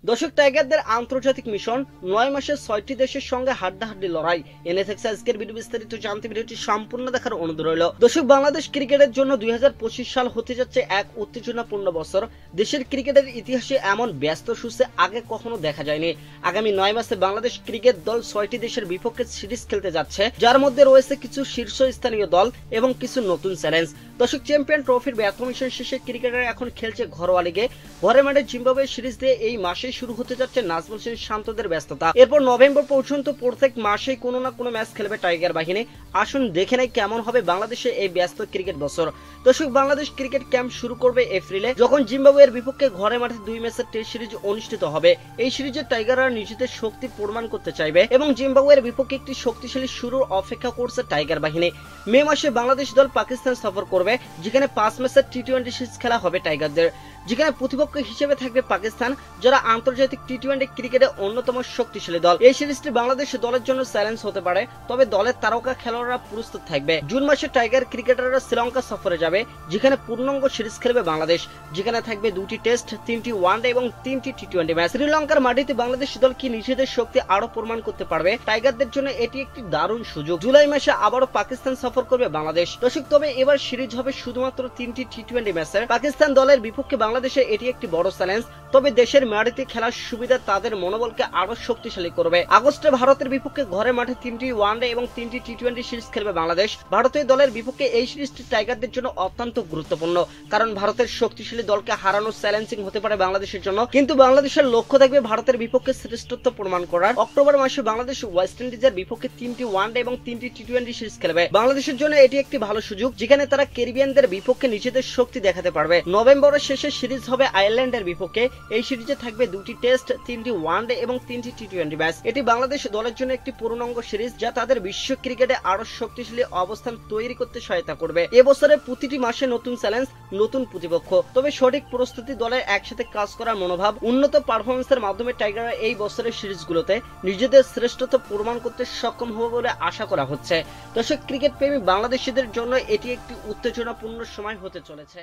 দর্শক, টাইগারদের আন্তর্জাতিক মিশন ৯ মাসে ৬টি দেশের সঙ্গে হাড্ডাহাড্ডি লড়াই এনে থাকছে আজকের ভিডিও। বিস্তারিত জানতে ভিডিওটি সম্পূর্ণ দেখার অনুরোধ রইল। দর্শক, বাংলাদেশ ক্রিকেটের জন্য ২০২৫ সাল হতে যাচ্ছে এক উত্তেজনাপূর্ণ বছর। দেশের ক্রিকেটের ইতিহাসে এমন ব্যস্ত সূচি আগে কখনো দেখা যায়নি। আগামী ৯ মাসে বাংলাদেশ ক্রিকেট দল ৬টি দেশের বিপক্ষে সিরিজ খেলতে যাচ্ছে, যার মধ্যে রয়েছে কিছু শীর্ষস্থানীয় দল এবং কিছু নতুন চ্যালেঞ্জ। দর্শক, চ্যাম্পিয়ন ট্রফির ব্যর্থ মিশন শেষে ক্রিকেটাররা এখন খেলছে ঘরোয়া লিগে। ঘরের মাঠে জিম্বাবুয়ে সিরিজ দিয়ে এই মাসে শুরু হতে যাচ্ছে নাজমুল হোসেন শান্তদের ব্যস্ততা। এরপর নভেম্বর পর্যন্ত প্রত্যেক মাসেই কোনো না কোনো ম্যাচ খেলবে টাইগার বাহিনী। আসুন দেখে নেই কেমন হবে বাংলাদেশে এই ব্যস্ত ক্রিকেট বছর। দর্শক, বাংলাদেশ ক্রিকেট ক্যাম্প শুরু করবে এপ্রিলে, যখন জিম্বাবুয়ের বিপক্ষে ঘরে মাঠে ২ ম্যাচের টেস্ট সিরিজ অনুষ্ঠিত হবে। এই সিরিজে টাইগাররা নিজেদের শক্তি প্রমাণ করতে চাইবে এবং জিম্বাবুয়ের বিপক্ষে একটি শক্তিশালী শুরুর অপেক্ষা করছে টাইগার বাহিনী। মে মাসে বাংলাদেশ দল পাকিস্তান সফর করবে, যেখানে ৫ ম্যাচের টি-২০ সিরিজ খেলা হবে টাইগারদের, যেখানে প্রতিপক্ষ হিসেবে থাকবে পাকিস্তান, যারা আন্তর্জাতিক টি-২০ ক্রিকেটে অন্যতম শক্তিশালী দল। এই সিরিজটি বাংলাদেশ দলের জন্য চ্যালেঞ্জ হতে পারে, তবে দলের তারকা খেলোয়াড়রা প্রস্তুত থাকবে। জুন মাসে টাইগার ক্রিকেটাররা শ্রীলঙ্কা সফরে যাবে, যেখানে পূর্ণাঙ্গ সিরিজ খেলবে বাংলাদেশ, যেখানে থাকবে ২টি টেস্ট, ৩টি ওয়ানডে এবং ৩টি টি-২০ ম্যাচ। শ্রীলঙ্কার মাটিতে বাংলাদেশ দল কি নিজেদের শক্তি আরো প্রমাণ করতে পারবে? টাইগারদের জন্য এটি একটি দারুণ সুযোগ। জুলাই মাসে আবারও পাকিস্তান সফর করবে বাংলাদেশ। দর্শক, তবে এবার সিরিজ হবে শুধুমাত্র ৩টি টি-২০ ম্যাচের। পাকিস্তান দলের বিপক্ষে বাংলাদেশে এটি একটি বড় চ্যালেঞ্জ, তবে দেশের মাটিতে খেলার সুবিধা তাদের মনোবলকে আরো শক্তিশালী করবে। আগস্টে ভারতের বিপক্ষে ঘরের মাঠে ৩টি ওয়ানডে এবং ৩টি টি-২০ সিরিজ খেলবে বাংলাদেশ। ভারতীয় দলের বিপক্ষে এই সিরিজটি টাইগারদের জন্য অত্যন্ত গুরুত্বপূর্ণ, কারণ ভারতের শক্তিশালী দলকে হারানো চ্যালেঞ্জিং হতে পারে বাংলাদেশের জন্য, কিন্তু বাংলাদেশের লক্ষ্য থাকবে ভারতের বিপক্ষে শ্রেষ্ঠত্ব প্রমাণ করার। অক্টোবর মাসে বাংলাদেশ ওয়েস্ট ইন্ডিজের বিপক্ষে ৩টি ওয়ানডে এবং 3টি টি-২০ সিরিজ খেলবে। বাংলাদেশের জন্য এটি একটি ভালো সুযোগ, যেখানে তারা ক্যারিবিয়ানদের বিপক্ষে নিজেদের শক্তি দেখাতে পারবে। নভেম্বরের শেষে সিরিজ হবে আয়ারল্যান্ডের বিপক্ষে। এই সিরিজে থাকবে 2টি টেস্ট, 3টি ওয়ানডে এবং 3টি টি-২০ ম্যাচ। এটি বাংলাদেশ দলের জন্য একটি পূর্ণাঙ্গ সিরিজ, যা তাদের বিশ্ব ক্রিকেটে আরো শক্তিশালী অবস্থান তৈরি করতে সহায়তা করবে। এবছরের প্রতিটি মাসে নতুন চ্যালেঞ্জ, নতুন প্রতিপক্ষ, তবে সঠিক প্রস্তুতি, দলের একসাথে কাজ করার মনোভাব, উন্নত পারফরমেন্সের মাধ্যমে টাইগাররা এই বছরের সিরিজগুলোতে নিজেদের শ্রেষ্ঠত্ব প্রমাণ করতে সক্ষম হবে বলে আশা করা হচ্ছে। দর্শক, ক্রিকেট প্রেমী বাংলাদেশিদের জন্য এটি একটি উত্তেজনাপূর্ণ সময় হতে চলেছে।